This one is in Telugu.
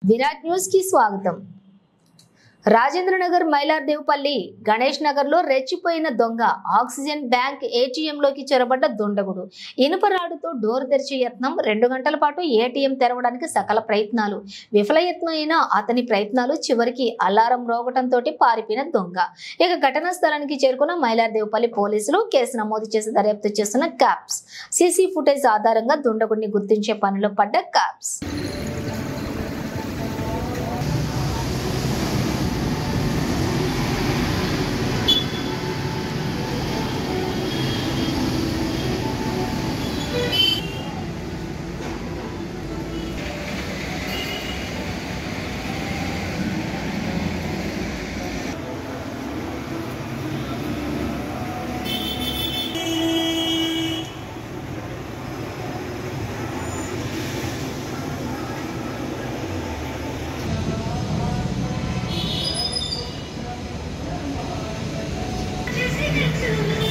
విరాట్ న్యూస్ కి స్వాగతం. రాజేంద్రనగర్ మైలార్దేవ్పల్లి గణేష్ నగర్ లో రెచ్చిపోయిన దొంగ ఆక్సిజన్ బ్యాంక్ ఏటీఎం లోకి చొరబడ్డ దుండగుడు ఇనుపరాడుతో డోర్ తెరిచే యత్నం. 2 గంటల పాటు ఏటీఎం తెరవడానికి సకల ప్రయత్నాలు విఫలయత్నమైన అతని ప్రయత్నాలు చివరికి అలారం రోగటంతో పారిపోయిన దొంగ. ఇక ఘటనా స్థలానికి చేరుకున్న మైలార్దేవ్పల్లి పోలీసులు కేసు నమోదు చేసి దర్యాప్తు చేస్తున్న క్యాప్స్. సీసీ ఫుటేజ్ ఆధారంగా దుండగుడిని గుర్తించే పనిలో పడ్డ క్యాప్స్. Thank you.